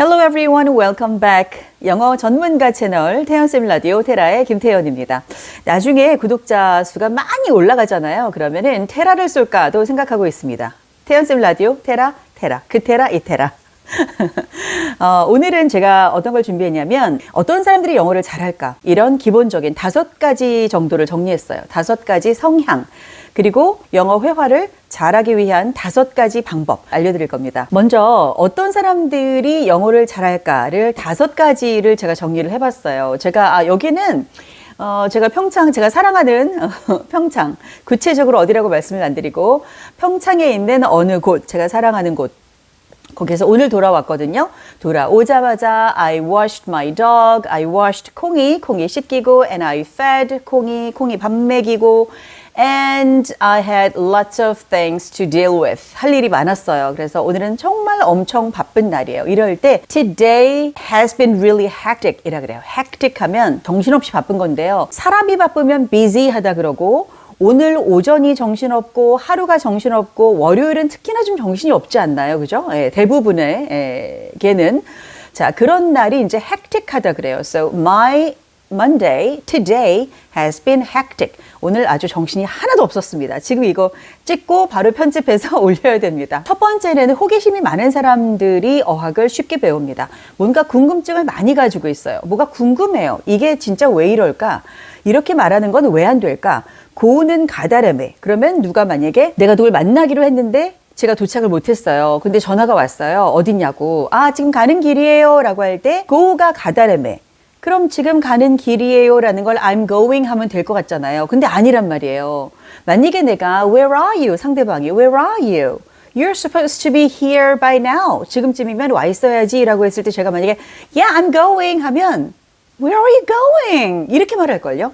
Hello everyone, welcome back. 영어 전문가 채널 태연쌤 라디오 테라의 김태연입니다. 나중에 구독자 수가 많이 올라가잖아요. 그러면은 테라를 쏠까도 생각하고 있습니다. 태연쌤 라디오 테라, 그 테라, 이 테라. 오늘은 제가 어떤 걸 준비했냐면 어떤 사람들이 영어를 잘할까 이런 기본적인 5가지 정도를 정리했어요. 5가지 성향 그리고 영어 회화를 잘하기 위한 5가지 방법 알려드릴 겁니다. 먼저 어떤 사람들이 영어를 잘할까를 5가지를 제가 정리를 해봤어요. 제가 여기는 제가 평창, 제가 사랑하는 평창, 구체적으로 어디라고 말씀을 안 드리고 평창에 있는 어느 곳, 제가 사랑하는 곳 거기서 오늘 돌아왔거든요. 돌아오자마자 I washed my dog, I washed 콩이 씻기고 and I fed 콩이 밥 먹이고 and I had lots of things to deal with. 할 일이 많았어요. 그래서 오늘은 정말 엄청 바쁜 날이에요. 이럴 때 Today has been really hectic 이라 그래요. hectic 하면 정신없이 바쁜 건데요. 사람이 바쁘면 busy 하다 그러고 오늘 오전이 정신없고 하루가 정신없고 월요일은 특히나 좀 정신이 없지 않나요? 그죠? 예, 대부분의 개는 자 그런 날이 이제 hectic하다 그래요. So my Monday, today has been hectic. 오늘 아주 정신이 하나도 없었습니다. 지금 이거 찍고 바로 편집해서 올려야 됩니다. 첫 번째는 호기심이 많은 사람들이 어학을 쉽게 배웁니다. 뭔가 궁금증을 많이 가지고 있어요. 뭐가 궁금해요. 이게 진짜 왜 이럴까? 이렇게 말하는 건 왜 안 될까? 고우는 가다라매. 그러면 누가 만약에 내가 누굴 만나기로 했는데 제가 도착을 못했어요. 근데 전화가 왔어요. 어딨냐고. 지금 가는 길이에요. 라고 할 때 고우가 가다라매. 그럼 지금 가는 길이에요 라는 걸 I'm going 하면 될 것 같잖아요. 근데 아니란 말이에요. 만약에 내가 Where are you? 상대방이 Where are you? You're supposed to be here by now. 지금쯤이면 와 있어야지 라고 했을 때 제가 만약에 Yeah, I'm going 하면 Where are you going? 이렇게 말할걸요.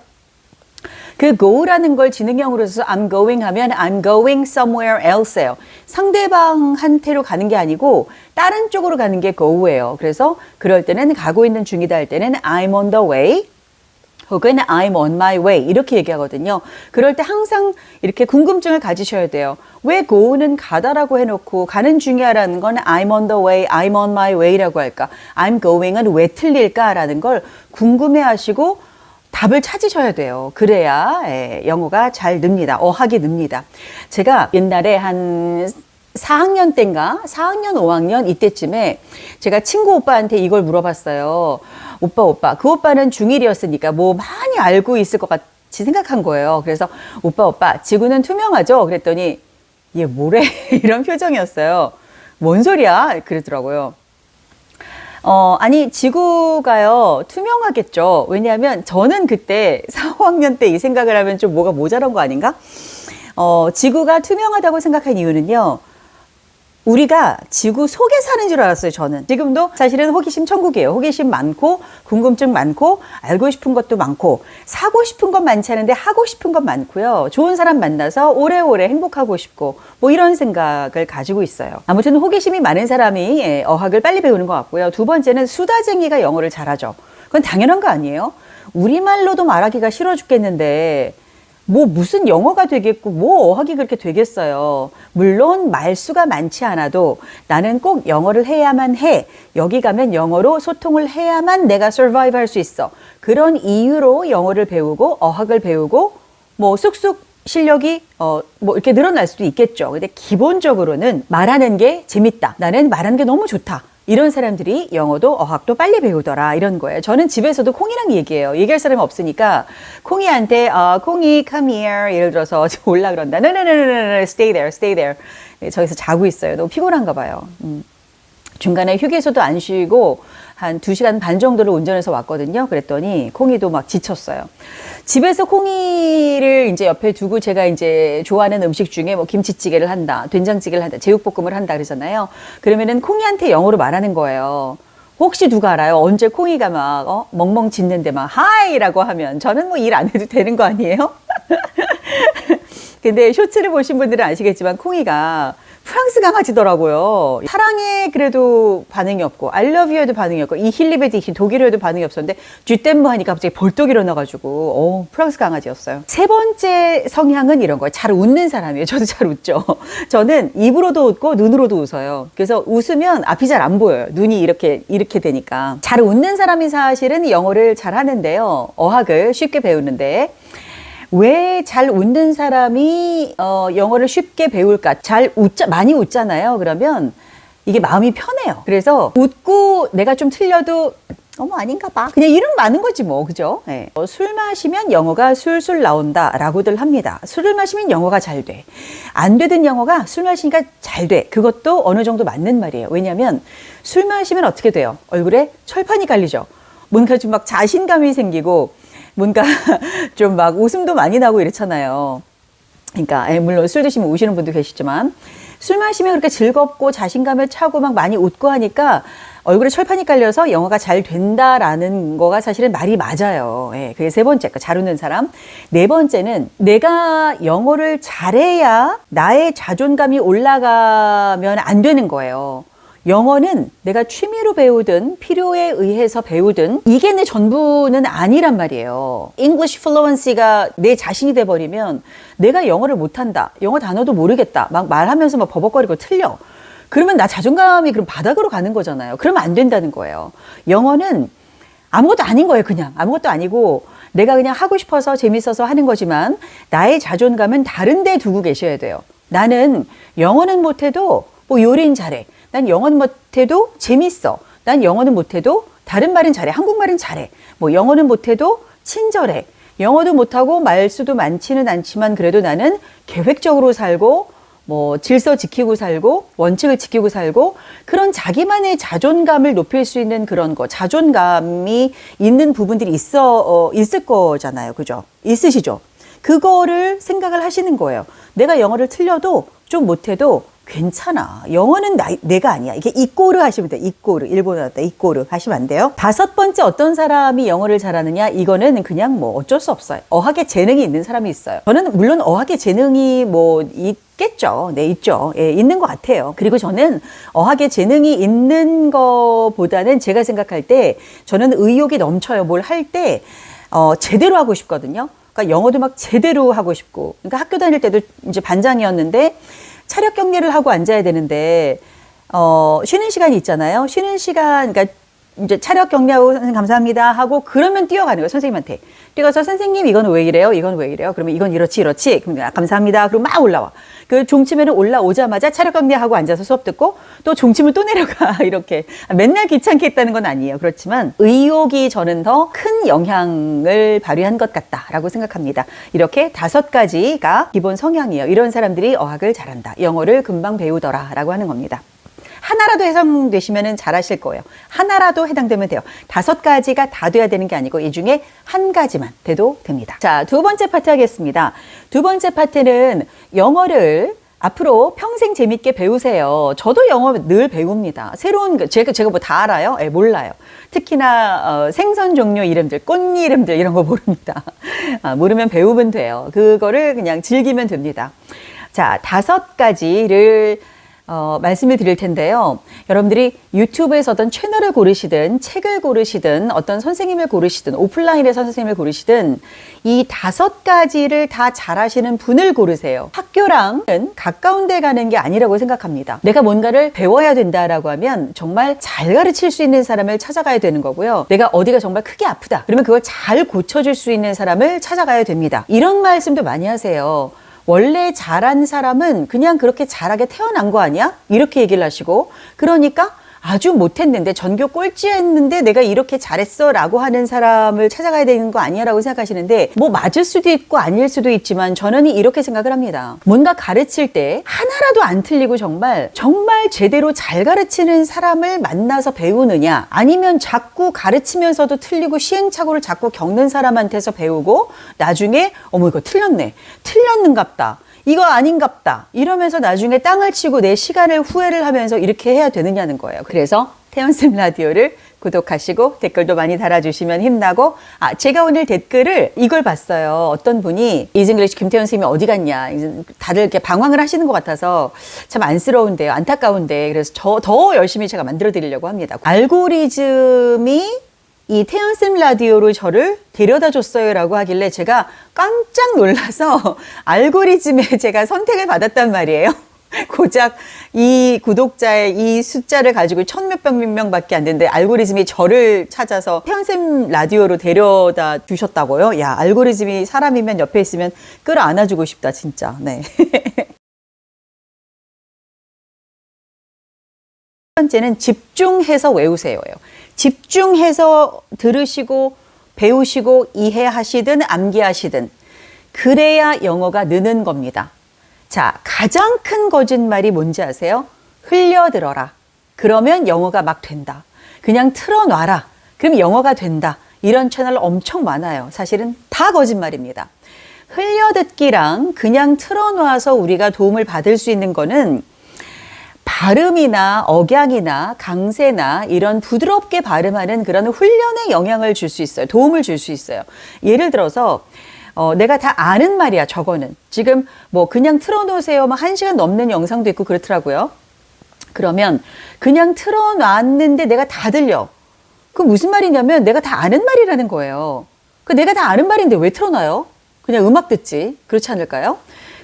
그 go라는 걸 지능형으로 써서 I'm going 하면 I'm going somewhere else예요. 상대방한테로 가는 게 아니고 다른 쪽으로 가는 게 go예요. 그래서 그럴 때는 가고 있는 중이다 할 때는 I'm on the way 혹은 I'm on my way 이렇게 얘기하거든요. 그럴 때 항상 이렇게 궁금증을 가지셔야 돼요. 왜 go는 가다라고 해놓고 가는 중이야라는 건 I'm on the way, I'm on my way라고 할까? I'm going은 왜 틀릴까라는 걸 궁금해하시고 답을 찾으셔야 돼요. 그래야 영어가 잘 늡니다. 어학이 늡니다. 제가 옛날에 한 4학년 때인가? 4학년, 5학년 이때쯤에 제가 친구 오빠한테 이걸 물어봤어요. 오빠. 그 오빠는 중1이었으니까 뭐 많이 알고 있을 것 같이 생각한 거예요. 그래서 오빠, 지구는 투명하죠? 그랬더니 얘 뭐래? 이런 표정이었어요. 뭔 소리야? 그러더라고요. 아니 지구가요 투명하겠죠. 왜냐하면 저는 그때 4, 5학년 때 이 생각을 하면 좀 뭐가 모자란 거 아닌가? 지구가 투명하다고 생각한 이유는요. 우리가 지구 속에 사는 줄 알았어요. 저는 지금도 사실은 호기심 천국이에요. 호기심 많고 궁금증 많고 알고 싶은 것도 많고 사고 싶은 건 많지 않은데 하고 싶은 건 많고요. 좋은 사람 만나서 오래오래 행복하고 싶고 뭐 이런 생각을 가지고 있어요. 아무튼 호기심이 많은 사람이 어학을 빨리 배우는 것 같고요. 두 번째는 수다쟁이가 영어를 잘하죠. 그건 당연한 거 아니에요? 우리말로도 말하기가 싫어 죽겠는데 뭐 무슨 영어가 되겠고 뭐 어학이 그렇게 되겠어요. 물론 말수가 많지 않아도 나는 꼭 영어를 해야만 해. 여기 가면 영어로 소통을 해야만 내가 survive 할 수 있어. 그런 이유로 영어를 배우고 어학을 배우고 뭐 쑥쑥 실력이 뭐 이렇게 늘어날 수도 있겠죠. 근데 기본적으로는 말하는 게 재밌다. 나는 말하는 게 너무 좋다. 이런 사람들이 영어도 어학도 빨리 배우더라 이런 거예요. 저는 집에서도 콩이랑 얘기해요. 얘기할 사람이 없으니까 콩이한테 콩이 come here 예를 들어서 올라 그런다. No, stay there. 네, 저기서 자고 있어요. 너무 피곤한가 봐요. 중간에 휴게소도 안 쉬고 한 2시간 반 정도를 운전해서 왔거든요. 그랬더니 콩이도 막 지쳤어요. 집에서 콩이를 이제 옆에 두고 제가 이제 좋아하는 음식 중에 뭐 김치찌개를 한다, 된장찌개를 한다, 제육볶음을 한다 그러잖아요. 그러면은 콩이한테 영어로 말하는 거예요. 혹시 누가 알아요? 언제 콩이가 막 멍멍 짖는데 막 하이라고 하면 저는 뭐 일 안 해도 되는 거 아니에요? 근데 쇼츠를 보신 분들은 아시겠지만 콩이가 프랑스 강아지더라고요. 사랑해 그래도 반응이 없고 I love you에도 반응이 없고 이 힐리베디 독일어에도 반응이 없었는데 쥐댐무 하니까 갑자기 벌떡 일어나가지고 프랑스 강아지였어요. 세 번째 성향은 이런 거예요. 잘 웃는 사람이에요. 저도 잘 웃죠. 저는 입으로도 웃고 눈으로도 웃어요. 그래서 웃으면 앞이 잘 안 보여요. 눈이 이렇게 되니까. 잘 웃는 사람이 사실은 영어를 잘 하는데요. 어학을 쉽게 배우는데 왜 잘 웃는 사람이 영어를 쉽게 배울까? 많이 웃잖아요. 그러면 이게 마음이 편해요. 그래서 웃고 내가 좀 틀려도 어머 아닌가 봐. 그냥 이름 많은 거지 뭐. 그죠? 네. 술 마시면 영어가 술술 나온다 라고들 합니다. 술을 마시면 영어가 잘 돼. 안 되던 영어가 술 마시니까 잘 돼. 그것도 어느 정도 맞는 말이에요. 왜냐하면 술 마시면 어떻게 돼요? 얼굴에 철판이 깔리죠. 뭔가 좀 막 자신감이 생기고 뭔가 좀 막 웃음도 많이 나고 이렇잖아요. 그러니까 물론 술 드시면 우시는 분도 계시지만 술 마시면 그렇게 즐겁고 자신감을 차고 막 많이 웃고 하니까 얼굴에 철판이 깔려서 영어가 잘 된다라는 거가 사실은 말이 맞아요. 예, 그게 세 번째 거, 잘 웃는 사람. 네 번째는 내가 영어를 잘해야 나의 자존감이 올라가면 안 되는 거예요. 영어는 내가 취미로 배우든 필요에 의해서 배우든 이게 내 전부는 아니란 말이에요. English fluency가 내 자신이 돼버리면 내가 영어를 못한다. 영어 단어도 모르겠다. 막 말하면서 막 버벅거리고 틀려. 그러면 나 자존감이 그럼 바닥으로 가는 거잖아요. 그러면 안 된다는 거예요. 영어는 아무것도 아닌 거예요. 그냥 아무것도 아니고 내가 그냥 하고 싶어서 재밌어서 하는 거지만 나의 자존감은 다른 데 두고 계셔야 돼요. 나는 영어는 못해도 뭐 요리는 잘해. 난 영어는 못해도 재밌어. 난 영어는 못해도 다른 말은 잘해. 한국말은 잘해. 뭐 영어는 못해도 친절해. 영어도 못하고 말수도 많지는 않지만 그래도 나는 계획적으로 살고 뭐 질서 지키고 살고 원칙을 지키고 살고 그런 자기만의 자존감을 높일 수 있는 그런 거 자존감이 있는 부분들이 있을 거잖아요. 그죠? 있으시죠? 그거를 생각을 하시는 거예요. 내가 영어를 틀려도 좀 못해도 괜찮아. 영어는 내가 아니야. 이게 이꼬르 하시면 돼요. 이꼬르. 일본어 왔다. 이꼬르 하시면 안 돼요. 다섯 번째 어떤 사람이 영어를 잘하느냐? 이거는 그냥 뭐 어쩔 수 없어요. 어학에 재능이 있는 사람이 있어요. 저는 물론 어학에 재능이 뭐 있겠죠. 네, 있죠. 예, 있는 것 같아요. 그리고 저는 어학에 재능이 있는 거보다는 제가 생각할 때 저는 의욕이 넘쳐요. 뭘 할 때 제대로 하고 싶거든요. 그러니까 영어도 막 제대로 하고 싶고. 그러니까 학교 다닐 때도 이제 반장이었는데 차력 격리를 하고 앉아야 되는데 쉬는 시간이 있잖아요. 쉬는 시간 그러니까 이제 차력 격리하고 선생님 감사합니다 하고 그러면 뛰어가는 거예요. 선생님한테 뛰어가서 선생님 이건 왜 이래요? 이건 왜 이래요? 그러면 이건 이렇지 그럼 감사합니다. 그리고 막 올라와. 그 종치면은 올라오자마자 차력 격리하고 앉아서 수업 듣고 또 종치면 또 내려가. 이렇게 맨날 귀찮게 했다는 건 아니에요. 그렇지만 의욕이 저는 더 큰 영향을 발휘한 것 같다라고 생각합니다. 이렇게 5가지가 기본 성향이에요. 이런 사람들이 어학을 잘한다. 영어를 금방 배우더라라고 하는 겁니다. 하나라도 해당되시면 잘하실 거예요. 하나라도 해당되면 돼요. 5가지가 다 돼야 되는 게 아니고 이 중에 한 가지만 돼도 됩니다. 자, 두 번째 파트 하겠습니다. 두 번째 파트는 영어를 앞으로 평생 재밌게 배우세요. 저도 영어 늘 배웁니다. 새로운 제가 뭐 다 알아요? 네, 몰라요. 특히나 생선 종류 이름들, 꽃 이름들 이런 거 모릅니다. 모르면 배우면 돼요. 그거를 그냥 즐기면 됩니다. 자, 5가지를 말씀을 드릴 텐데요. 여러분들이 유튜브에서 어떤 채널을 고르시든 책을 고르시든 어떤 선생님을 고르시든 오프라인에서 선생님을 고르시든 이 5가지를 다 잘하시는 분을 고르세요. 학교랑은 가까운 데 가는 게 아니라고 생각합니다. 내가 뭔가를 배워야 된다라고 하면 정말 잘 가르칠 수 있는 사람을 찾아가야 되는 거고요. 내가 어디가 정말 크게 아프다. 그러면 그걸 잘 고쳐줄 수 있는 사람을 찾아가야 됩니다. 이런 말씀도 많이 하세요. 원래 잘한 사람은 그냥 그렇게 잘하게 태어난 거 아니야? 이렇게 얘기를 하시고 그러니까 아주 못했는데 전교 꼴찌했는데 내가 이렇게 잘했어 라고 하는 사람을 찾아가야 되는 거 아니야 라고 생각하시는데 뭐 맞을 수도 있고 아닐 수도 있지만 저는 이렇게 생각을 합니다. 뭔가 가르칠 때 하나라도 안 틀리고 정말 제대로 잘 가르치는 사람을 만나서 배우느냐 아니면 자꾸 가르치면서도 틀리고 시행착오를 자꾸 겪는 사람한테서 배우고 나중에 어머 이거 틀렸는갑다 이거 아닌갑다 이러면서 나중에 땅을 치고 내 시간을 후회를 하면서 이렇게 해야 되느냐는 거예요. 그래서 태연쌤 라디오를 구독하시고 댓글도 많이 달아주시면 힘나고, 제가 오늘 댓글을 이걸 봤어요. 어떤 분이 이징글리시 김태현 쌤이 어디 갔냐, 다들 이렇게 방황을 하시는 것 같아서 참 안쓰러운데요, 안타까운데, 그래서 더 열심히 제가 만들어 드리려고 합니다. 알고리즘이 이 태연쌤 라디오로 저를 데려다 줬어요 라고 하길래 제가 깜짝 놀라서 알고리즘에 제가 선택을 받았단 말이에요. 고작 이 구독자의 이 숫자를 가지고 몇 명밖에 안 되는데 알고리즘이 저를 찾아서 태연쌤 라디오로 데려다 주셨다고요? 야, 알고리즘이 사람이면 옆에 있으면 끌어안아주고 싶다, 진짜. 네. 첫 번째는 집중해서 외우세요예요. 집중해서 들으시고 배우시고 이해하시든 암기하시든 그래야 영어가 느는 겁니다. 자, 가장 큰 거짓말이 뭔지 아세요? 흘려들어라. 그러면 영어가 막 된다. 그냥 틀어놔라. 그럼 영어가 된다. 이런 채널 엄청 많아요. 사실은 다 거짓말입니다. 흘려듣기랑 그냥 틀어놔서 우리가 도움을 받을 수 있는 거는 발음이나 억양이나 강세나 이런 부드럽게 발음하는 그런 훈련에 영향을 줄 수 있어요. 도움을 줄 수 있어요. 예를 들어서 내가 다 아는 말이야, 저거는. 지금 뭐 그냥 틀어놓으세요. 막 1시간 넘는 영상도 있고 그렇더라고요. 그러면 그냥 틀어놨는데 내가 다 들려. 그 무슨 말이냐면 내가 다 아는 말이라는 거예요. 그 내가 다 아는 말인데 왜 틀어놔요? 그냥 음악 듣지. 그렇지 않을까요?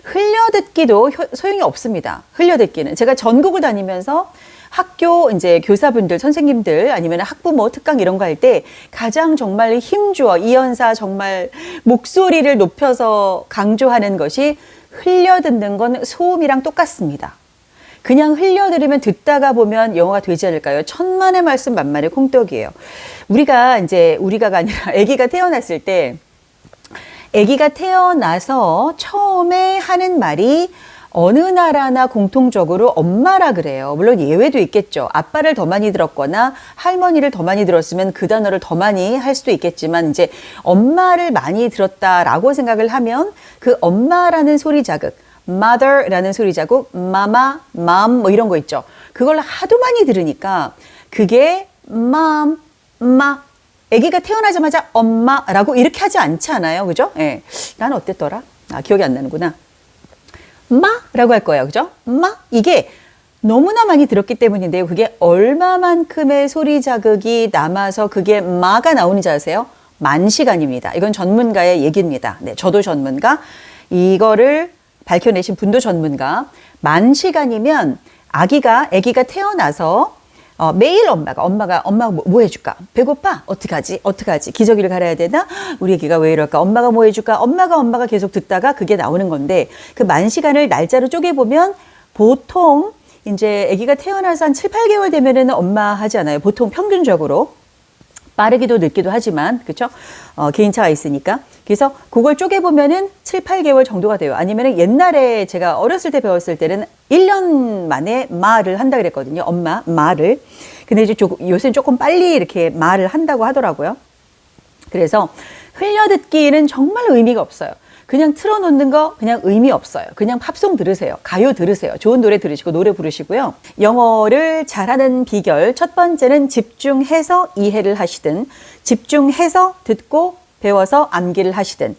흘려듣기도 소용이 없습니다. 흘려듣기는. 제가 전국을 다니면서 학교 이제 교사분들, 선생님들 아니면 학부모 특강 이런 거 할 때 가장 정말 힘주어 이연사 정말 목소리를 높여서 강조하는 것이 흘려듣는 건 소음이랑 똑같습니다. 그냥 흘려들으면 듣다가 보면 영어가 되지 않을까요? 천만의 말씀 만만의 콩떡이에요. 우리가 아니라 아기가 태어났을 때 아기가 태어나서 처음에 하는 말이 어느 나라나 공통적으로 엄마라 그래요. 물론 예외도 있겠죠. 아빠를 더 많이 들었거나 할머니를 더 많이 들었으면 그 단어를 더 많이 할 수도 있겠지만 이제 엄마를 많이 들었다라고 생각을 하면 그 엄마라는 소리 자극, mother라는 소리 자극, mama, mom 뭐 이런 거 있죠. 그걸 하도 많이 들으니까 그게 mom, ma 아기가 태어나자마자 엄마라고 이렇게 하지 않잖아요. 그죠? 예. 난 어땠더라? 기억이 안 나는구나. 마라고 할 거예요. 그죠? 마. 이게 너무나 많이 들었기 때문인데요. 그게 얼마만큼의 소리 자극이 남아서 그게 마가 나오는지 아세요? 10,000시간입니다. 이건 전문가의 얘기입니다. 네, 저도 전문가. 이거를 밝혀내신 분도 전문가. 10,000시간이면 아기가 태어나서 매일 엄마가 뭐 해줄까? 배고파? 어떡하지? 기저귀를 갈아야 되나? 우리 애기가 왜 이럴까? 엄마가 뭐 해줄까? 엄마가 계속 듣다가 그게 나오는 건데 그 10,000시간을 날짜로 쪼개보면 보통 이제 애기가 태어나서 한 7, 8개월 되면은 엄마 하지 않아요? 보통 평균적으로. 빠르기도 늦기도 하지만, 그쵸? 개인차가 있으니까. 그래서 그걸 쪼개보면은 7, 8개월 정도가 돼요. 아니면은 옛날에 제가 어렸을 때 배웠을 때는 1년 만에 마를 한다 그랬거든요. 엄마, 마를. 근데 이제 요새는 조금 빨리 이렇게 마를 한다고 하더라고요. 그래서 흘려듣기는 정말 의미가 없어요. 그냥 틀어놓는 거 그냥 의미 없어요. 그냥 팝송 들으세요. 가요 들으세요. 좋은 노래 들으시고 노래 부르시고요. 영어를 잘하는 비결 첫 번째는 집중해서 이해를 하시든 집중해서 듣고 배워서 암기를 하시든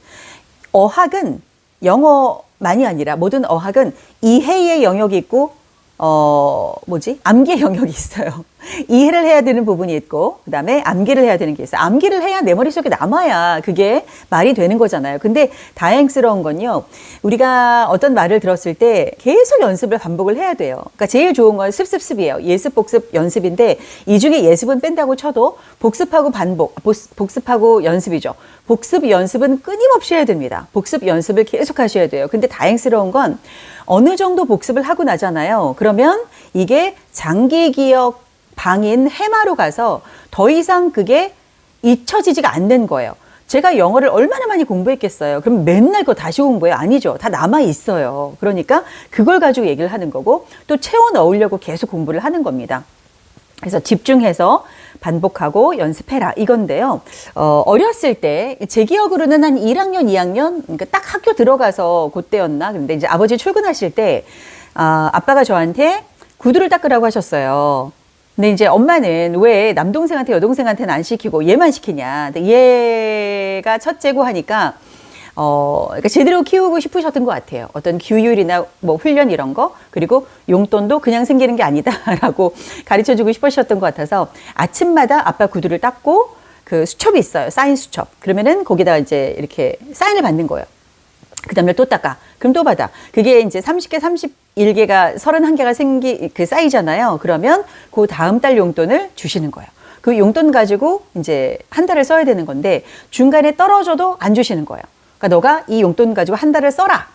어학은 영어만이 아니라 모든 어학은 이해의 영역이 있고 암기의 영역이 있어요. 이해를 해야 되는 부분이 있고, 그 다음에 암기를 해야 되는 게 있어요. 암기를 해야 내 머릿속에 남아야 그게 말이 되는 거잖아요. 근데 다행스러운 건요, 우리가 어떤 말을 들었을 때 계속 연습을 반복을 해야 돼요. 그러니까 제일 좋은 건 습습습이에요. 예습, 복습, 연습인데, 이 중에 예습은 뺀다고 쳐도 복습하고 복습하고 연습이죠. 복습, 연습은 끊임없이 해야 됩니다. 복습, 연습을 계속 하셔야 돼요. 근데 다행스러운 건 어느 정도 복습을 하고 나잖아요. 그러면 이게 장기 기억 방인 해마로 가서 더 이상 그게 잊혀지지가 않는 거예요. 제가 영어를 얼마나 많이 공부했겠어요. 그럼 맨날 그거 다시 공부해요? 아니죠. 다 남아 있어요. 그러니까 그걸 가지고 얘기를 하는 거고 또 채워 넣으려고 계속 공부를 하는 겁니다. 그래서 집중해서 반복하고 연습해라 이건데요. 어렸을 때 제 기억으로는 한 1학년, 2학년 그러니까 딱 학교 들어가서 그때였나. 근데 이제 아버지 출근하실 때 아빠가 저한테 구두를 닦으라고 하셨어요. 근데 이제 엄마는 왜 남동생한테 여동생한테는 안 시키고 얘만 시키냐. 근데 얘가 첫째고 하니까, 그러니까 제대로 키우고 싶으셨던 것 같아요. 어떤 규율이나 뭐 훈련 이런 거, 그리고 용돈도 그냥 생기는 게 아니다라고 가르쳐 주고 싶으셨던 것 같아서 아침마다 아빠 구두를 닦고 그 수첩이 있어요. 사인 수첩. 그러면은 거기다 이제 이렇게 사인을 받는 거예요. 그 다음에 또 닦아. 그럼 또 받아. 그게 이제 30개, 31개가 31개가 쌓이잖아요. 그러면 그 다음 달 용돈을 주시는 거예요. 그 용돈 가지고 이제 한 달을 써야 되는 건데 중간에 떨어져도 안 주시는 거예요. 그러니까 너가 이 용돈 가지고 한 달을 써라.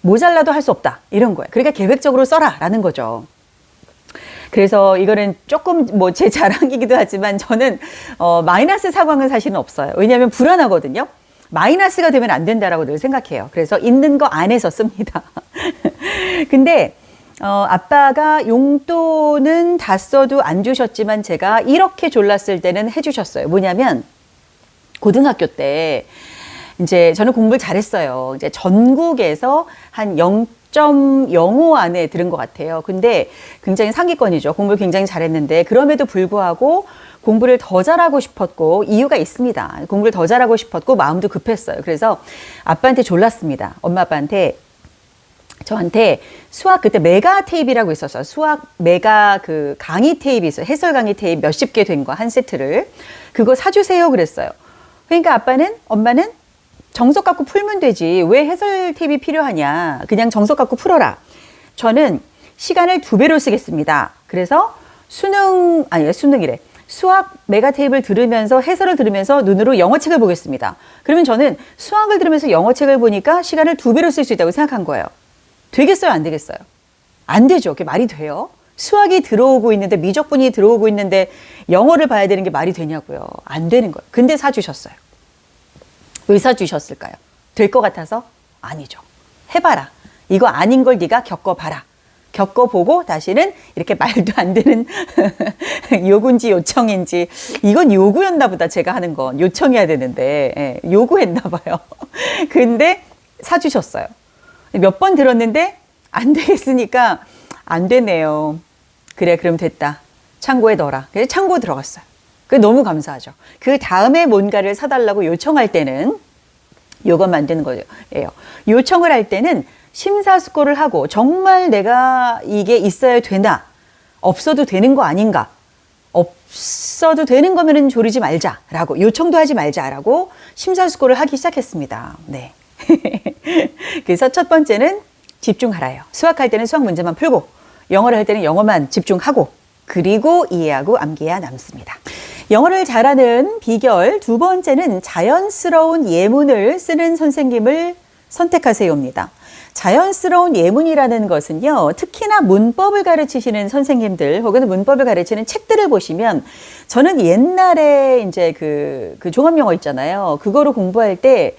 모자라도 할 수 없다. 이런 거예요. 그러니까 계획적으로 써라. 라는 거죠. 그래서 이거는 조금 뭐 제 자랑이기도 하지만 저는 마이너스 상황은 사실은 없어요. 왜냐하면 불안하거든요. 마이너스가 되면 안 된다라고 늘 생각해요. 그래서 있는 거 안에서 씁니다. 근데 아빠가 용돈은 다 써도 안 주셨지만 제가 이렇게 졸랐을 때는 해주셨어요. 뭐냐면 고등학교 때 이제 저는 공부를 잘했어요. 이제 전국에서 한 0.05 안에 들은 것 같아요. 근데 굉장히 상위권이죠. 공부를 굉장히 잘했는데 그럼에도 불구하고 공부를 더 잘하고 싶었고 이유가 있습니다. 공부를 더 잘하고 싶었고 마음도 급했어요. 그래서 아빠한테 졸랐습니다. 엄마 아빠한테 저한테 수학 그때 메가 테이프라고 있었어요. 수학 메가 그 강의 테이프 있어요. 해설 강의 테이프 몇십 개 된 거 한 세트를 그거 사주세요 그랬어요. 그러니까 엄마는 정석 갖고 풀면 되지. 왜 해설 테이프 필요하냐. 그냥 정석 갖고 풀어라. 저는 시간을 2배로 쓰겠습니다. 그래서 수능이래. 수학 메가 테이프를 들으면서 해설을 들으면서 눈으로 영어책을 보겠습니다. 그러면 저는 수학을 들으면서 영어책을 보니까 시간을 2배로 쓸 수 있다고 생각한 거예요. 되겠어요? 안 되겠어요? 안 되죠. 그게 말이 돼요? 수학이 들어오고 있는데 미적분이 들어오고 있는데 영어를 봐야 되는 게 말이 되냐고요. 안 되는 거예요. 근데 사주셨어요. 왜 사주셨을까요? 될 것 같아서? 아니죠. 해봐라. 이거 아닌 걸 네가 겪어봐라. 겪어보고 다시는 이렇게 말도 안 되는 요구인지 요청인지 이건 요구였나 보다. 제가 하는 건 요청해야 되는데 요구했나 봐요. 근데 사주셨어요. 몇 번 들었는데 안 되겠으니까 안 되네요. 그래 그럼 됐다. 창고에 넣어라. 그래서 창고 들어갔어요. 그게 너무 감사하죠. 그 다음에 뭔가를 사달라고 요청할 때는 요거 만드는 거예요. 요청을 할 때는 심사숙고를 하고 정말 내가 이게 있어야 되나 없어도 되는 거 아닌가 없어도 되는 거면은 조리지 말자라고 요청도 하지 말자라고 심사숙고를 하기 시작했습니다. 네. 그래서 첫 번째는 집중하라요. 수학할 때는 수학 문제만 풀고 영어를 할 때는 영어만 집중하고 그리고 이해하고 암기해야 남습니다. 영어를 잘하는 비결 두 번째는 자연스러운 예문을 쓰는 선생님을 선택하세요입니다. 자연스러운 예문이라는 것은요, 특히나 문법을 가르치시는 선생님들 혹은 문법을 가르치는 책들을 보시면 저는 옛날에 이제 그 종합영어 있잖아요. 그거로 공부할 때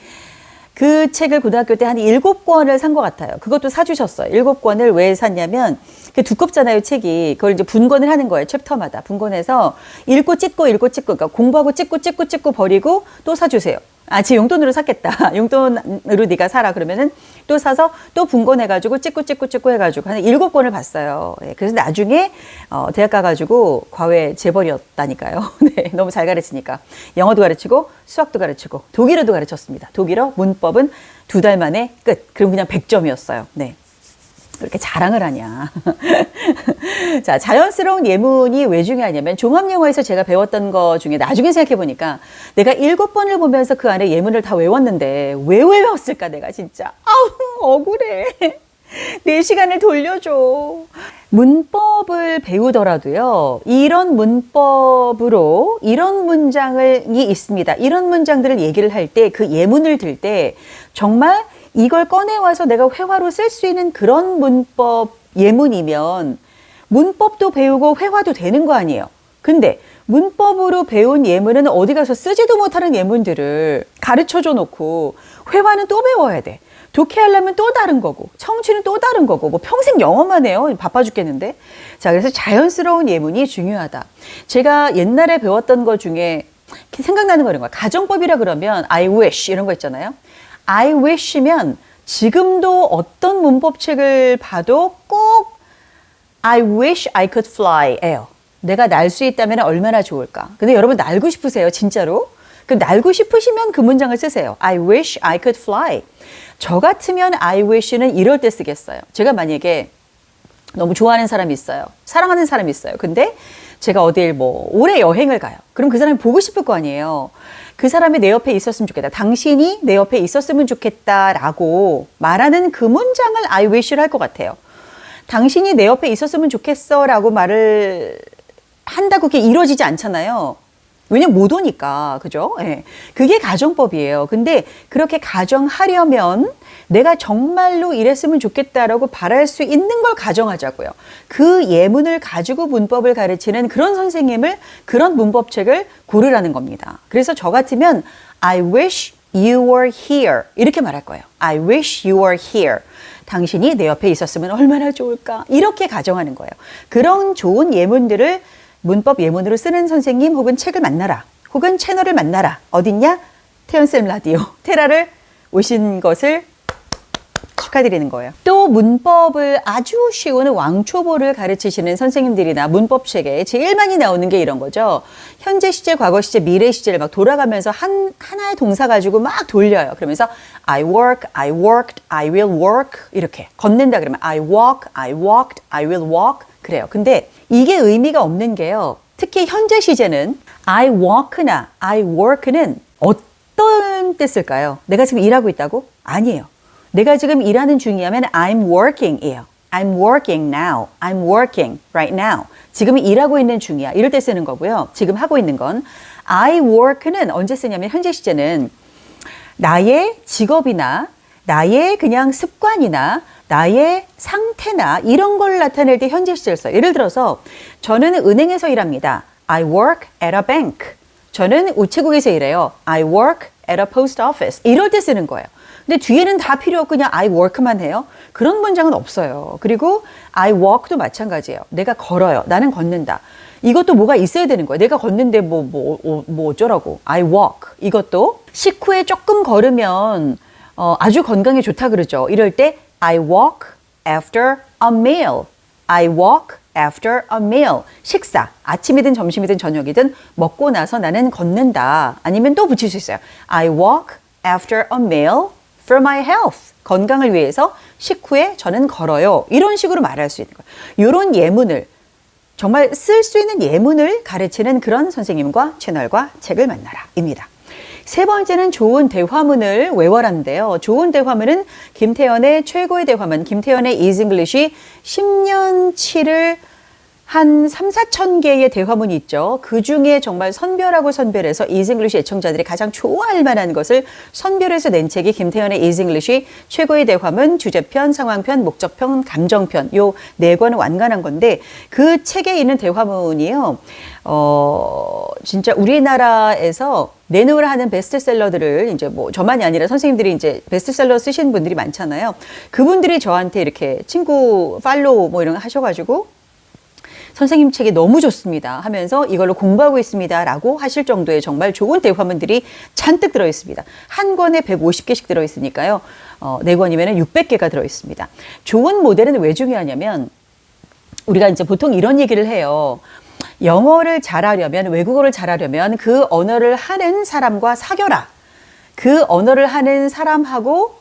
그 책을 고등학교 때 한 7권을 산 것 같아요. 그것도 사주셨어요. 7권을 왜 샀냐면, 그 두껍잖아요, 책이. 그걸 이제 분권을 하는 거예요, 챕터마다. 분권해서 읽고 찍고, 그러니까 공부하고 찍고 버리고 또 사주세요. 제 용돈으로 샀겠다. 용돈으로 네가 사라. 그러면은 또 사서 또 분권해가지고 찍고 해가지고 한 7권을 봤어요. 그래서 나중에 대학 가가지고 과외 재벌이었다니까요. 네, 너무 잘 가르치니까. 영어도 가르치고 수학도 가르치고 독일어도 가르쳤습니다. 독일어 문법은 2달 만에 끝. 그럼 그냥 100점이었어요. 네. 그렇게 자랑을 하냐. 자, 자연스러운 예문이 왜 중요하냐면 종합영어에서 제가 배웠던 거 중에 나중에 생각해보니까 내가 7번을 보면서 그 안에 예문을 다 외웠는데 왜 외웠을까 내가 진짜. 아우 억울해. 내 시간을 돌려줘. 문법을 배우더라도요. 이런 문법으로 이런 문장이 있습니다. 이런 문장들을 얘기를 할 때 그 예문을 들 때 정말 이걸 꺼내와서 내가 회화로 쓸 수 있는 그런 문법 예문이면 문법도 배우고 회화도 되는 거 아니에요. 근데 문법으로 배운 예문은 어디 가서 쓰지도 못하는 예문들을 가르쳐줘 놓고 회화는 또 배워야 돼. 독해하려면 또 다른 거고 청취는 또 다른 거고 뭐 평생 영어만 해요. 바빠 죽겠는데. 자, 그래서 자연스러운 예문이 중요하다. 제가 옛날에 배웠던 것 중에 생각나는 거 이런 거야. 가정법이라 그러면 I wish 이런 거 있잖아요. I wish면 지금도 어떤 문법책을 봐도 꼭 I wish I could fly예요. 내가 날 수 있다면 얼마나 좋을까? 근데 여러분 날고 싶으세요? 진짜로? 그럼 날고 싶으시면 그 문장을 쓰세요. I wish I could fly. 저 같으면 I wish는 이럴 때 쓰겠어요. 제가 만약에 너무 좋아하는 사람이 있어요. 사랑하는 사람이 있어요. 근데 제가 어딜 뭐 오래 여행을 가요. 그럼 그 사람이 보고 싶을 거 아니에요. 그 사람이 내 옆에 있었으면 좋겠다. 당신이 내 옆에 있었으면 좋겠다라고 말하는 그 문장을 I wish를 할 것 같아요. 당신이 내 옆에 있었으면 좋겠어라고 말을 한다고 그게 이루어지지 않잖아요. 왜냐면 못 오니까. 그죠? 예. 그게 가정법이에요. 근데 그렇게 가정하려면 내가 정말로 이랬으면 좋겠다라고 바랄 수 있는 걸 가정하자고요. 그 예문을 가지고 문법을 가르치는 그런 선생님을, 그런 문법책을 고르라는 겁니다. 그래서 저 같으면 I wish you were here 이렇게 말할 거예요. I wish you were here. 당신이 내 옆에 있었으면 얼마나 좋을까? 이렇게 가정하는 거예요. 그런 좋은 예문들을 문법 예문으로 쓰는 선생님 혹은 책을 만나라. 혹은 채널을 만나라. 어딨냐? 태연쌤 라디오 테라를 오신 것을 축하드리는 거예요. 또 문법을 아주 쉬운 왕초보를 가르치시는 선생님들이나 문법책에 제일 많이 나오는 게 이런 거죠. 현재 시제, 과거 시제, 미래 시제를 막 돌아가면서 하나의 동사 가지고 막 돌려요. 그러면서 I work, I worked, I will work 이렇게 걷는다 그러면 I walk, I walked, I will walk 그래요. 근데 이게 의미가 없는 게요. 특히 현재 시제는 I walk나 I work는 어떤 때 쓸까요? 내가 지금 일하고 있다고? 아니에요. 내가 지금 일하는 중이라면 I'm working이에요. I'm working now. I'm working right now. 지금 일하고 있는 중이야. 이럴 때 쓰는 거고요. 지금 하고 있는 건 I work는 언제 쓰냐면 현재 시제는 나의 직업이나 나의 그냥 습관이나 나의 상태나 이런 걸 나타낼 때 현재 시제를 써요. 예를 들어서 저는 은행에서 일합니다. I work at a bank. 저는 우체국에서 일해요. I work at a post office. 이럴 때 쓰는 거예요. 근데 뒤에는 다 필요 없고 그냥 I work만 해요. 그런 문장은 없어요. 그리고 I walk도 마찬가지예요. 내가 걸어요. 나는 걷는다. 이것도 뭐가 있어야 되는 거예요. 내가 걷는데 뭐 어쩌라고. I walk. 이것도 식후에 조금 걸으면 아주 건강에 좋다 그러죠. 이럴 때 I walk after a meal. I walk after a meal. 식사. 아침이든 점심이든 저녁이든 먹고 나서 나는 걷는다. 아니면 또 붙일 수 있어요. I walk after a meal for my health. 건강을 위해서 식후에 저는 걸어요. 이런 식으로 말할 수 있는 거예요. 이런 예문을 정말 쓸 수 있는 예문을 가르치는 그런 선생님과 채널과 책을 만나라 입니다. 세 번째는 좋은 대화문을 외워라인데요. 좋은 대화문은 김태현의 최고의 대화문, 김태현의 Is English이 10년치를 한 3, 4천 개의 대화문이 있죠. 그 중에 정말 선별하고 선별해서 Is English 애청자들이 가장 좋아할 만한 것을 선별해서 낸 책이 김태현의 Is English 최고의 대화문, 주제편, 상황편, 목적편, 감정편 요 네 권은 완간한 건데 그 책에 있는 대화문이요. 진짜 우리나라에서 내놓으라 하는 베스트셀러들을 이제 뭐 저만이 아니라 선생님들이 이제 베스트셀러 쓰시는 분들이 많잖아요. 그분들이 저한테 이렇게 친구 팔로우 뭐 이런 거 하셔가지고 선생님 책이 너무 좋습니다 하면서 이걸로 공부하고 있습니다 라고 하실 정도의 정말 좋은 대화문들이 잔뜩 들어있습니다. 한 권에 150개씩 들어있으니까요. 4권이면 600개가 들어있습니다. 좋은 모델은 왜 중요하냐면 우리가 이제 보통 이런 얘기를 해요. 영어를 잘하려면, 외국어를 잘하려면 그 언어를 하는 사람과 사귀어라. 그 언어를 하는 사람하고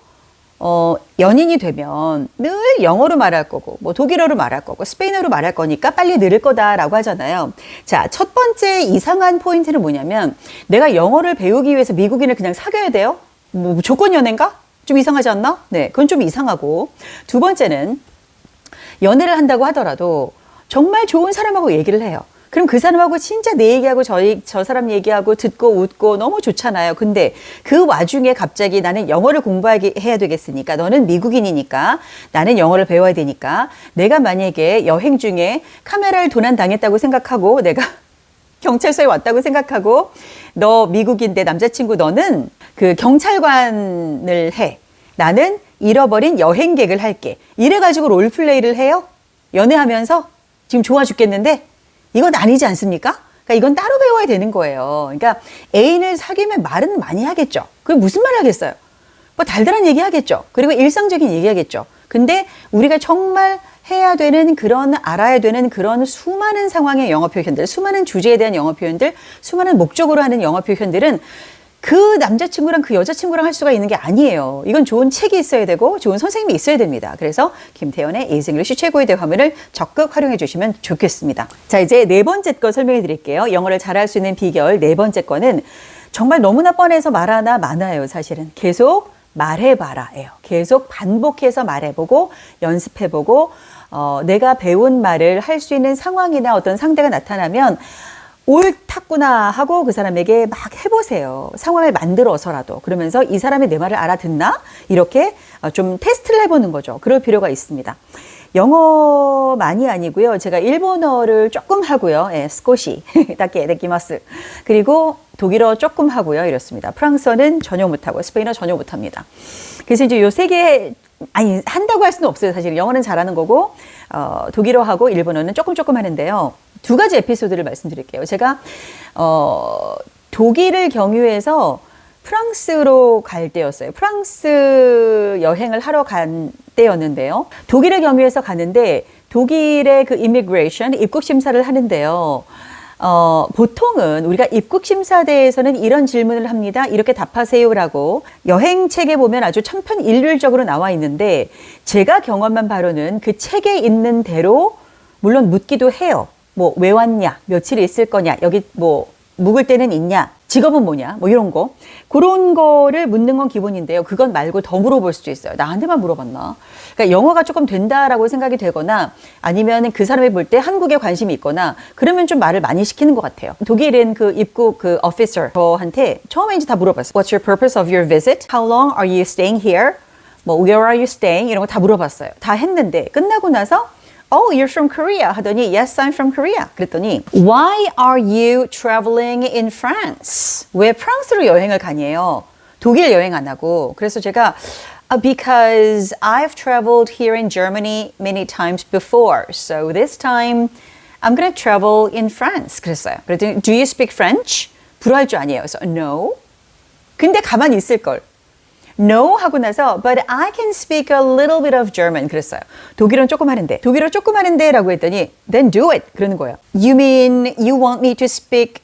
연인이 되면 늘 영어로 말할 거고, 뭐 독일어로 말할 거고, 스페인어로 말할 거니까 빨리 늘을 거다라고 하잖아요. 자, 첫 번째 이상한 포인트는 뭐냐면 내가 영어를 배우기 위해서 미국인을 그냥 사귀어야 돼요? 뭐 조건 연애인가? 좀 이상하지 않나? 네, 그건 좀 이상하고. 두 번째는 연애를 한다고 하더라도 정말 좋은 사람하고 얘기를 해요. 그럼 그 사람하고 진짜 내 얘기하고 저 사람 얘기하고 듣고 웃고 너무 좋잖아요. 근데 그 와중에 갑자기 나는 영어를 해야 되겠으니까 너는 미국인이니까 나는 영어를 배워야 되니까 내가 만약에 여행 중에 카메라를 도난당했다고 생각하고 내가 경찰서에 왔다고 생각하고 너 미국인 내 남자친구 너는 그 경찰관을 해. 나는 잃어버린 여행객을 할게. 이래가지고 롤플레이를 해요. 연애하면서 지금 좋아 죽겠는데 이건 아니지 않습니까? 그러니까 이건 따로 배워야 되는 거예요. 그러니까 애인을 사귀면 말은 많이 하겠죠. 그게 무슨 말 하겠어요? 뭐 달달한 얘기 하겠죠. 그리고 일상적인 얘기 하겠죠. 근데 우리가 정말 해야 되는 그런 알아야 되는 그런 수많은 상황의 영어 표현들, 수많은 주제에 대한 영어 표현들, 수많은 목적으로 하는 영어 표현들은 그 남자친구랑 그 여자친구랑 할 수가 있는 게 아니에요. 이건 좋은 책이 있어야 되고 좋은 선생님이 있어야 됩니다. 그래서 김태현의 에이지 잉글리시 최고의 대화문을 적극 활용해 주시면 좋겠습니다. 자, 이제 네 번째 거 설명해 드릴게요. 영어를 잘할 수 있는 비결 네 번째 거는 정말 너무나 뻔해서 말하나 마나요. 사실은 계속 말해봐라예요. 계속 반복해서 말해보고 연습해보고 내가 배운 말을 할 수 있는 상황이나 어떤 상대가 나타나면 옳았구나 하고 그 사람에게 막 해보세요. 상황을 만들어서라도. 그러면서 이 사람이 내 말을 알아듣나? 이렇게 좀 테스트를 해보는 거죠. 그럴 필요가 있습니다. 영어만이 아니고요. 제가 일본어를 조금 하고요. 예, 스코시, 다케 데키마스. 그리고 독일어 조금 하고요. 이렇습니다. 프랑스어는 전혀 못하고 스페인어 전혀 못합니다. 그래서 이제 요 세 개, 아니 한다고 할 수는 없어요. 사실 영어는 잘하는 거고 독일어하고 일본어는 조금 하는데요. 두 가지 에피소드를 말씀드릴게요. 제가 독일을 경유해서 프랑스로 갈 때였어요. 프랑스 여행을 하러 간 때였는데요. 독일을 경유해서 가는데 독일의 그 immigration, 입국 심사를 하는데요. 보통은 우리가 입국 심사대에서는 이런 질문을 합니다. 이렇게 답하세요라고 여행책에 보면 아주 천편일률적으로 나와 있는데 제가 경험한 바로는 그 책에 있는 대로 물론 묻기도 해요. 뭐 왜 왔냐, 며칠 있을 거냐, 여기 뭐 묵을 때는 있냐, 직업은 뭐냐, 뭐 이런 거. 그런 거를 묻는 건 기본인데요. 그건 말고 더 물어볼 수도 있어요. 나한테만 물어봤나? 그러니까 영어가 조금 된다라고 생각이 되거나 아니면 그 사람이 볼 때 한국에 관심이 있거나 그러면 좀 말을 많이 시키는 것 같아요. 독일은 그 입국 그 officer 저한테 처음에 이제 다 물어봤어요. What's your purpose of your visit? How long are you staying here? 뭐 where are you staying? 이런 거 다 물어봤어요. 다 했는데 끝나고 나서 Oh, you're from Korea. 하더니 Yes, I'm from Korea. 그랬더니 Why are you traveling in France? 왜 프랑스로 여행을 가니에요? 독일 여행 안 하고. 그래서 제가 Because I've traveled here in Germany many times before. So this time I'm going to travel in France. 그랬어요. 그랬더니 Do you speak French? 불어할 줄 아니에요. 그래서 No. 근데 가만히 있을 걸. No 하고 나서 But I can speak a little bit of German 그랬어요. 독일어는 조금 하는데 독일어 조금 하는데 라고 했더니 Then do it 그러는 거예요. You mean you want me to speak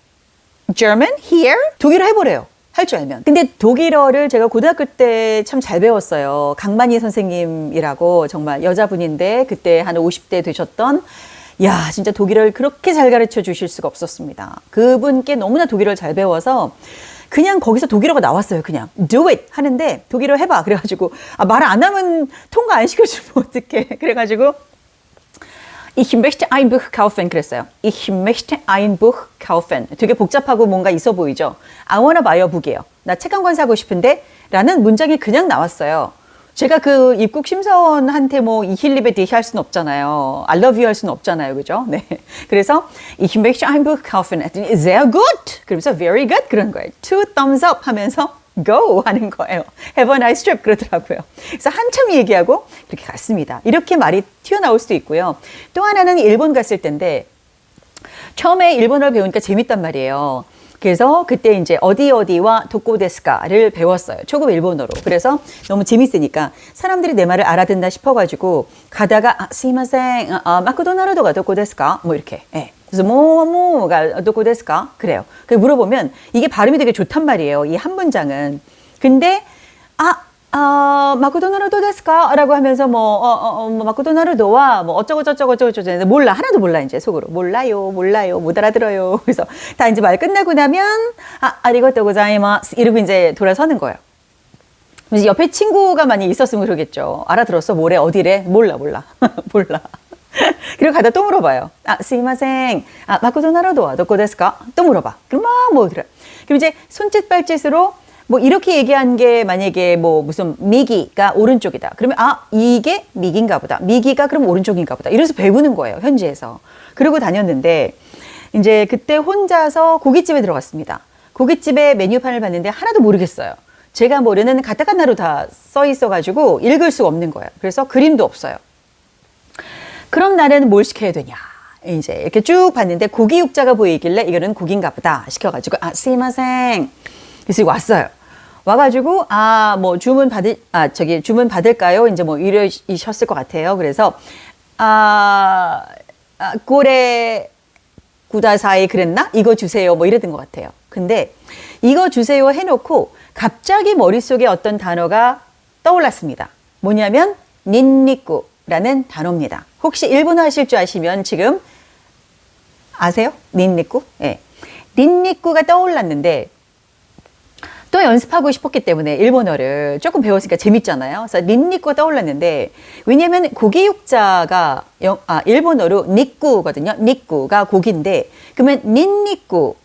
German here? 독일어 해보래요. 할 줄 알면. 근데 독일어를 제가 고등학교 때 참 잘 배웠어요. 강만희 선생님이라고 정말 여자분인데 그때 한 50대 되셨던 야 진짜 독일어를 그렇게 잘 가르쳐 주실 수가 없었습니다. 그분께 너무나 독일어를 잘 배워서 그냥 거기서 독일어가 나왔어요. 그냥 do it 하는데 독일어 해봐. 그래가지고 말 안 하면 통과 안 시켜주면 어떡해. 그래가지고 Ich möchte ein Buch kaufen 그랬어요. Ich möchte ein Buch kaufen. 되게 복잡하고 뭔가 있어 보이죠. I wanna buy a book이에요. 나 책 한 권 사고 싶은데 라는 문장이 그냥 나왔어요. 제가 그 입국 심사원한테 뭐 이힐리베 디히 할 수는 없잖아요. I love you 할 수는 없잖아요. 그죠? 네. 그래서 Ich möchte ein Buch kaufen. 했더니 sehr gut. 그러면서 very good 그런 거예요. Two thumbs up 하면서 go 하는 거예요. Have a nice trip 그러더라고요. 그래서 한참 얘기하고 그렇게 갔습니다. 이렇게 말이 튀어나올 수도 있고요. 또 하나는 일본 갔을 때인데 처음에 일본어를 배우니까 재밌단 말이에요. 그래서 그때 이제 어디와 도코데스카를 배웠어요. 초급 일본어로. 그래서 너무 재밌으니까 사람들이 내 말을 알아듣나 싶어가지고 가다가 스미마셍 마크도나르도가 도코데스카 뭐 이렇게. 예. 그래서 뭐가 도코데스카 그래요. 그 물어보면 이게 발음이 되게 좋단 말이에요. 이 한 문장은. 근데 마크도나르도 데스까? 라고 하면서 마크도나르도와 어쩌고 몰라. 하나도 몰라, 이제 속으로. 몰라요, 못 알아들어요. 그래서 다 이제 말 끝나고 나면, 아리가또 고자이마스. 이러고 이제 돌아서는 거예요. 그래서 옆에 친구가 많이 있었으면 그러겠죠. 알아들었어? 뭐래? 어디래? 몰라. 몰라. 그리고 가다 또 물어봐요. 스미마셍. 마크도나르도와 도코 데스까? 또 물어봐. 그럼 그래. 그럼 이제 손짓 발짓으로 뭐 이렇게 얘기한 게 만약에 뭐 무슨 미기가 오른쪽이다. 그러면 이게 미기인가 보다. 미기가 그럼 오른쪽인가 보다. 이래서 배우는 거예요. 현지에서. 그러고 다녔는데 이제 그때 혼자서 고깃집에 들어갔습니다. 고깃집에 메뉴판을 봤는데 하나도 모르겠어요. 제가 모르는 가타카나로 다 써 있어가지고 읽을 수가 없는 거예요. 그래서 그림도 없어요. 그럼 나는 뭘 시켜야 되냐. 이제 이렇게 쭉 봤는데 고기 육자가 보이길래 이거는 고기인가 보다 시켜가지고 스미마셍. 그래서 왔어요. 와가지고 주문 받을까요? 이제 뭐 이러셨을 것 같아요. 그래서 고래 구다사이 그랬나? 이거 주세요. 뭐 이랬던 것 같아요. 근데 이거 주세요 해놓고 갑자기 머릿속에 어떤 단어가 떠올랐습니다. 뭐냐면 닌니꾸라는 단어입니다. 혹시 일본어 하실 줄 아시면 지금 아세요? 닌니꾸? 예. 닌니꾸가 떠올랐는데 또 연습하고 싶었기 때문에 일본어를 조금 배웠으니까 재밌잖아요. 그래서 닌니꾸가 떠올랐는데 왜냐면 고기 육자가 일본어로 니꾸거든요. 니꾸가 고기인데 그러면 닌니꾸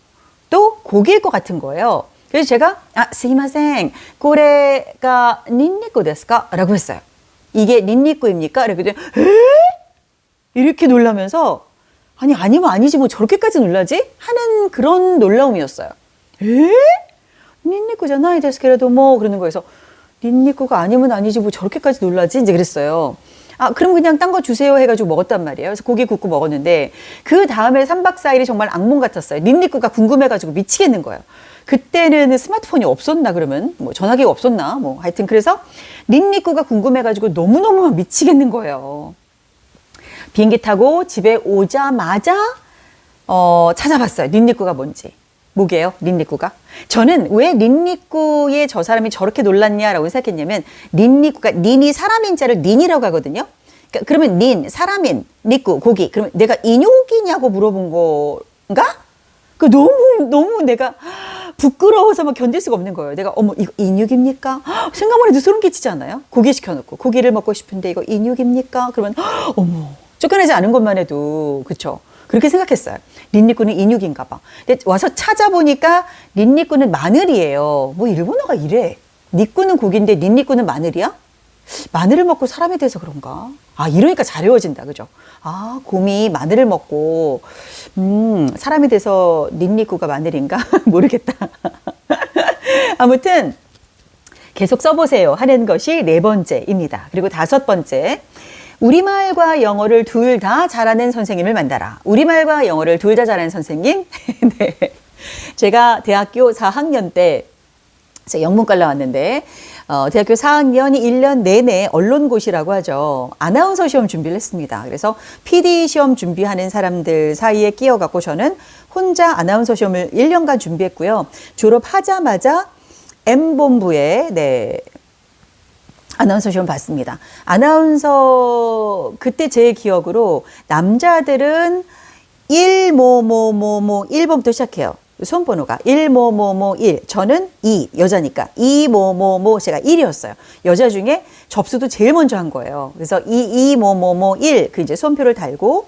또 고기일 것 같은 거예요. 그래서 제가 스이마생 고래가 닌니꾸 데스까? 라고 했어요. 이게 닌니꾸입니까? 그랬더니 이렇게 놀라면서 아니면 아니지 뭐 저렇게까지 놀라지? 하는 그런 놀라움이었어요. 닌니꾸잖아 데스케라도 뭐 그러는 거에서 닌니꾸가 아니면 아니지 뭐 저렇게까지 놀라지? 이제 그랬어요. 그럼 그냥 딴 거 주세요 해가지고 먹었단 말이에요. 그래서 고기 굽고 먹었는데 그 다음에 3박 4일이 정말 악몽 같았어요. 닌니꾸가 궁금해가지고 미치겠는 거예요. 그때는 스마트폰이 없었나 그러면 뭐 전화기가 없었나 뭐 하여튼 그래서 닌니꾸가 궁금해가지고 너무너무 미치겠는 거예요. 비행기 타고 집에 오자마자 찾아봤어요. 닌니꾸가 뭔지. 뭐게요? 닌니꾸가? 저는 왜 닌니꾸에 저 사람이 저렇게 놀랐냐라고 생각했냐면 닌니꾸가 닌이 사람인 자를 닌이라고 하거든요. 그러면 닌, 사람인, 니꾸, 고기. 그러면 내가 인육이냐고 물어본 건가? 너무 내가 부끄러워서 막 견딜 수가 없는 거예요. 내가 어머 이거 인육입니까? 생각만 해도 소름 끼치지 않아요? 고기 시켜놓고 고기를 먹고 싶은데 이거 인육입니까? 그러면 어머 쫓겨나지 않은 것만 해도 그쵸? 그렇게 생각했어요. 닌니꾸는 인육인가 봐. 근데 와서 찾아보니까 닌니꾸는 마늘이에요. 뭐 일본어가 이래. 니꾸는 고기인데 닌니꾸는 마늘이야? 마늘을 먹고 사람이 돼서 그런가? 이러니까 잘 외워진다. 그죠? 곰이 마늘을 먹고 사람이 돼서 닌니꾸가 마늘인가? 모르겠다. 아무튼 계속 써보세요 하는 것이 4번째입니다. 그리고 5번째. 우리말과 영어를 둘 다 잘하는 선생님을 만나라. 우리말과 영어를 둘 다 잘하는 선생님. 네. 제가 대학교 4학년 때 영문과를 나왔는데 대학교 4학년이 1년 내내 언론고시라고 하죠. 아나운서 시험 준비를 했습니다. 그래서 PD 시험 준비하는 사람들 사이에 끼어갖고 저는 혼자 아나운서 시험을 1년간 준비했고요. 졸업하자마자 M본부에 아나운서 시험 봤습니다. 아나운서 그때 제 기억으로 남자들은 1번부터 시작해요. 수험번호가 1 저는 2 여자니까 2 제가 1이었어요. 여자 중에 접수도 제일 먼저 한 거예요. 그래서 1 그 이제 수험표를 달고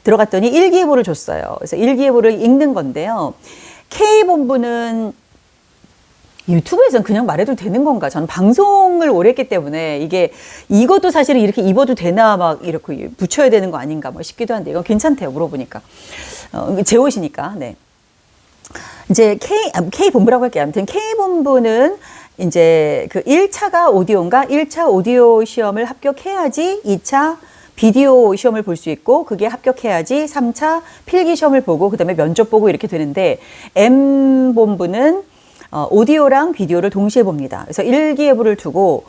들어갔더니 일기예보를 줬어요. 그래서 일기예보를 읽는 건데요. K본부는 유튜브에서는 그냥 말해도 되는 건가? 저는 방송을 오래 했기 때문에 이것도 사실은 이렇게 입어도 되나 막 이렇게 붙여야 되는 거 아닌가 뭐 싶기도 한데 이건 괜찮대요. 물어보니까. 제 옷이니까. 네. 이제 K본부라고 할게요. 아무튼 K본부는 이제 그 1차가 오디오인가? 1차 오디오 시험을 합격해야지 2차 비디오 시험을 볼 수 있고 그게 합격해야지 3차 필기 시험을 보고 그다음에 면접 보고 이렇게 되는데 M본부는 오디오랑 비디오를 동시에 봅니다. 그래서 일기예보를 두고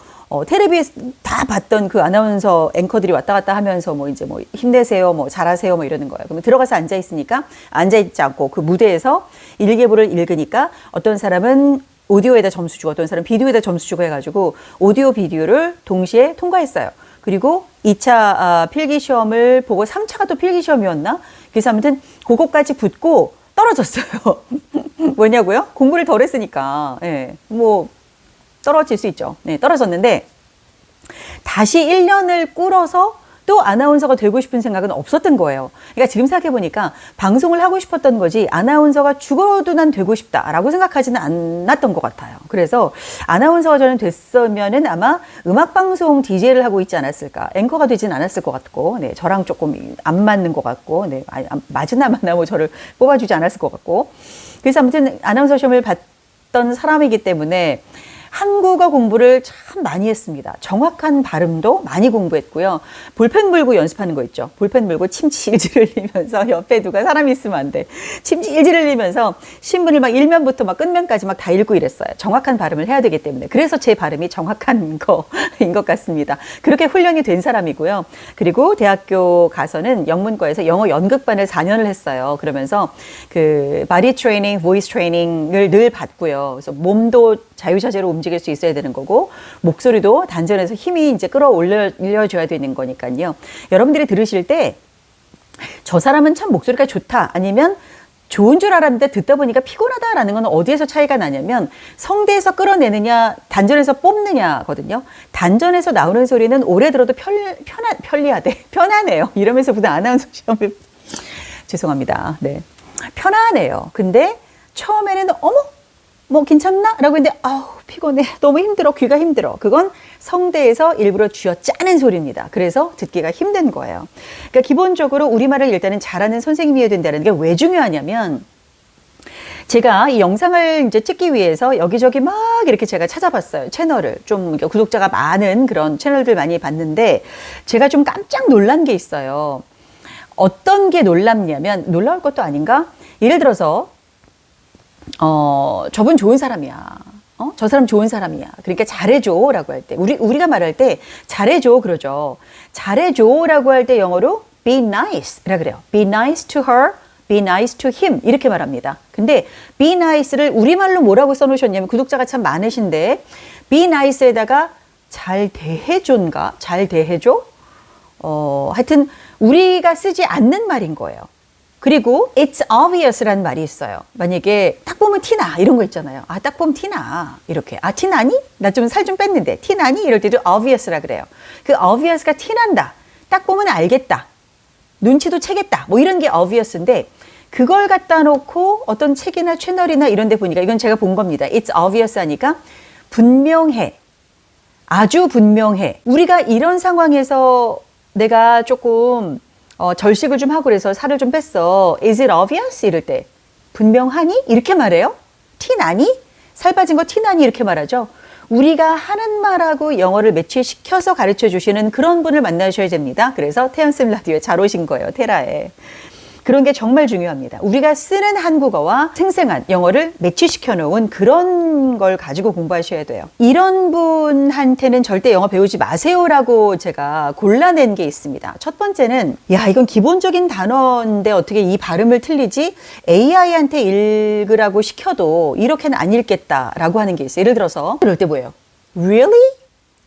텔레비에 다 봤던 그 아나운서 앵커들이 왔다 갔다 하면서 뭐 이제 뭐 힘내세요, 뭐 잘하세요, 뭐 이러는 거예요. 그러면 들어가서 앉아 있으니까 앉아 있지 않고 그 무대에서 일기예보를 읽으니까 어떤 사람은 오디오에다 점수 주고 어떤 사람은 비디오에다 점수 주고 해가지고 오디오 비디오를 동시에 통과했어요. 그리고 2차 필기 시험을 보고 3차가 또 필기 시험이었나? 그래서 아무튼 그거까지 붙고 떨어졌어요. 뭐냐고요? 공부를 덜 했으니까. 예, 뭐 떨어질 수 있죠. 네, 떨어졌는데 다시 1년을 꿀어서 또 아나운서가 되고 싶은 생각은 없었던 거예요. 그러니까 지금 생각해보니까 방송을 하고 싶었던 거지 아나운서가 죽어도 난 되고 싶다라고 생각하지는 않았던 것 같아요. 그래서 아나운서가 저는 됐으면은 아마 음악방송 DJ를 하고 있지 않았을까. 앵커가 되진 않았을 것 같고, 네, 저랑 조금 안 맞는 것 같고, 네, 맞으나 마나 뭐 저를 뽑아주지 않았을 것 같고. 그래서 아무튼 아나운서 시험을 봤던 사람이기 때문에 한국어 공부를 참 많이 했습니다. 정확한 발음도 많이 공부했고요. 볼펜 물고 연습하는 거 있죠. 볼펜 물고 침 질질 흘리면서 옆에 누가 사람이 있으면 안 돼. 침 질질 흘리면서 신문을 막 일면부터 막 끝면까지 막 다 읽고 이랬어요. 정확한 발음을 해야 되기 때문에. 그래서 제 발음이 정확한 거인 것 같습니다. 그렇게 훈련이 된 사람이고요. 그리고 대학교 가서는 영문과에서 영어 연극반을 4년을 했어요. 그러면서 그 바디 트레이닝, 보이스 트레이닝을 늘 받고요. 그래서 몸도 자유자재로 움직일 수 있어야 되는 거고 목소리도 단전해서 힘이 이제 끌어올려줘야 되는 거니까요. 여러분들이 들으실 때 저 사람은 참 목소리가 좋다 아니면 좋은 줄 알았는데 듣다 보니까 피곤하다라는 건 어디에서 차이가 나냐면 성대에서 끌어내느냐 단전에서 뽑느냐거든요. 단전에서 나오는 소리는 오래 들어도 편하네요. 이러면서 무슨 아나운서 시험에 죄송합니다. 네, 편하네요. 근데 처음에는 어머 뭐 괜찮나? 라고 했는데 아우 피곤해 너무 힘들어 귀가 힘들어. 그건 성대에서 일부러 쥐어짜는 소리입니다. 그래서 듣기가 힘든 거예요. 그러니까 기본적으로 우리말을 일단은 잘하는 선생님이어야 된다는 게 왜 중요하냐면 제가 이 영상을 이제 찍기 위해서 여기저기 막 이렇게 제가 찾아봤어요. 채널을 좀 구독자가 많은 그런 채널들 많이 봤는데 제가 좀 깜짝 놀란 게 있어요. 어떤 게 놀랍냐면 놀라울 것도 아닌가? 예를 들어서 저분 좋은 사람이야. 저 사람 좋은 사람이야. 그러니까 잘해줘 라고 할 때 우리가 말할 때 잘해줘 그러죠. 잘해줘 라고 할 때 영어로 be nice 라 그래요. be nice to her, be nice to him 이렇게 말합니다. 근데 be nice를 우리말로 뭐라고 써놓으셨냐면 구독자가 참 많으신데 be nice에다가 잘 대해줘인가? 잘 대해줘? 하여튼 우리가 쓰지 않는 말인 거예요. 그리고 it's obvious라는 말이 있어요. 만약에 딱 보면 티나 이런 거 있잖아요. 아, 딱 보면 티나 이렇게. 아, 티나니? 나 좀 살 좀 뺐는데 티나니? 이럴 때도 obvious라 그래요. 그 obvious가 티난다. 딱 보면 알겠다. 눈치도 채겠다. 뭐 이런 게 obvious인데 그걸 갖다 놓고 어떤 책이나 채널이나 이런 데 보니까 이건 제가 본 겁니다. it's obvious 하니까 분명해. 아주 분명해. 우리가 이런 상황에서 내가 조금 절식을 좀 하고 그래서 살을 좀 뺐어. Is it obvious? 이럴 때 분명하니? 이렇게 말해요. 티 나니? 살 빠진 거 티 나니? 이렇게 말하죠. 우리가 하는 말하고 영어를 매치시켜서 가르쳐 주시는 그런 분을 만나셔야 됩니다. 그래서 태연쌤 라디오에 잘 오신 거예요. 테라에. 그런 게 정말 중요합니다. 우리가 쓰는 한국어와 생생한 영어를 매치시켜 놓은 그런 걸 가지고 공부하셔야 돼요. 이런 분한테는 절대 영어 배우지 마세요라고 제가 골라낸 게 있습니다. 첫 번째는 야 이건 기본적인 단어인데 어떻게 이 발음을 틀리지? AI한테 읽으라고 시켜도 이렇게는 안 읽겠다라고 하는 게 있어요. 예를 들어서 그럴 때 뭐예요? Really?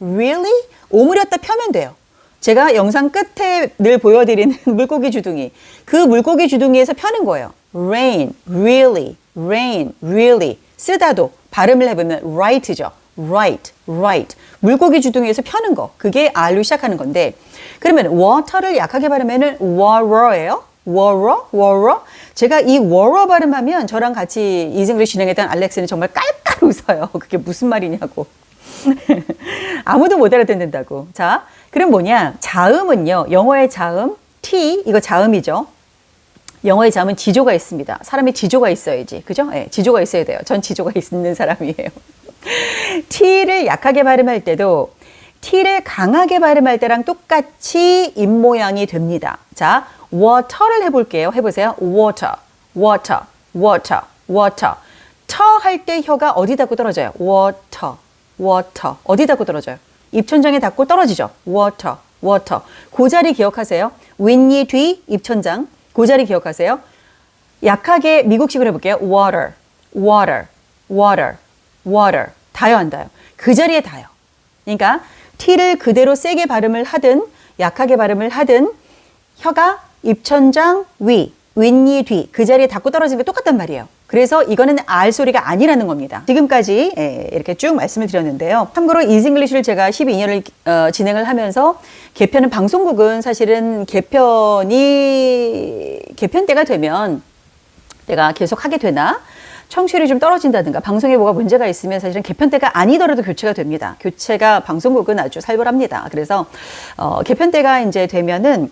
Really? 오므렸다 펴면 돼요. 제가 영상 끝에 늘 보여드리는 물고기 주둥이. 그 물고기 주둥이에서 펴는 거예요. rain, really, rain, really. 쓰다도 발음을 해보면 right죠. right, right. 물고기 주둥이에서 펴는 거. 그게 R로 시작하는 건데 그러면 water를 약하게 발음하면 water예요. water, water. 제가 이 water 발음하면 저랑 같이 이승으로 진행했던 알렉스는 정말 깔깔 웃어요. 그게 무슨 말이냐고. 아무도 못 알아듣는다고. 자, 그럼 뭐냐? 자음은요. 영어의 자음, T, 이거 자음이죠. 영어의 자음은 지조가 있습니다. 사람이 지조가 있어야지. 그죠? 네, 지조가 있어야 돼요. 전 지조가 있는 사람이에요. T를 약하게 발음할 때도 T를 강하게 발음할 때랑 똑같이 입모양이 됩니다. 자, water를 해볼게요. 해보세요. water, water, water, water. 터 할 때 혀가 어디 닿고 떨어져요? water, water. 어디 닿고 떨어져요? 입천장에 닿고 떨어지죠. water, water. 그 자리 기억하세요. 윗니 뒤 입천장. 그 자리 기억하세요. 약하게 미국식으로 해볼게요. water, water, water, water. 닿아요, 안 닿아요? 그 자리에 닿아요. 그러니까 T를 그대로 세게 발음을 하든 약하게 발음을 하든 혀가 입천장 위, 윗니 뒤 그 자리에 닿고 떨어지는 게 똑같단 말이에요. 그래서 이거는 R 소리가 아니라는 겁니다. 지금까지 이렇게 쭉 말씀을 드렸는데요. 참고로 이징글리시를 제가 12년을 진행을 하면서 개편은 방송국은 사실은 개편때가 되면 내가 계속 하게 되나 청취율이 좀 떨어진다든가 방송에 뭐가 문제가 있으면 사실은 개편때가 아니더라도 교체가 됩니다. 교체가 방송국은 아주 살벌합니다. 그래서 개편때가 이제 되면은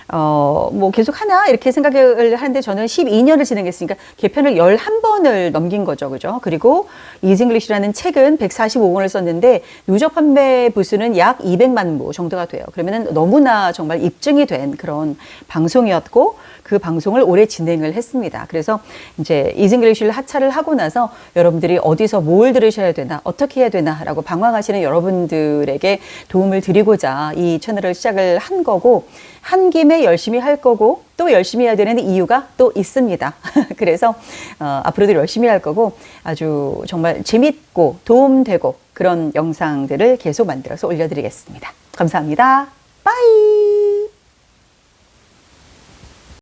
뭐 계속 하나 이렇게 생각을 하는데 저는 12년을 진행했으니까 개편을 11번을 넘긴 거죠. 그죠? 그리고 이징글리시라는 책은 145권을 썼는데 누적 판매 부수는 약 200만 부 정도가 돼요. 그러면은 너무나 정말 입증이 된 그런 방송이었고 그 방송을 오래 진행을 했습니다. 그래서 이제 이징글리시를 하차를 하고 나서 여러분들이 어디서 뭘 들으셔야 되나, 어떻게 해야 되나라고 방황하시는 여러분들에게 도움을 드리고자 이 채널을 시작을 한 거고, 한 김에 열심히 할 거고 또 열심히 해야 되는 이유가 또 있습니다. 그래서 앞으로도 열심히 할 거고 아주 정말 재밌고 도움되고 그런 영상들을 계속 만들어서 올려드리겠습니다. 감사합니다. 빠이.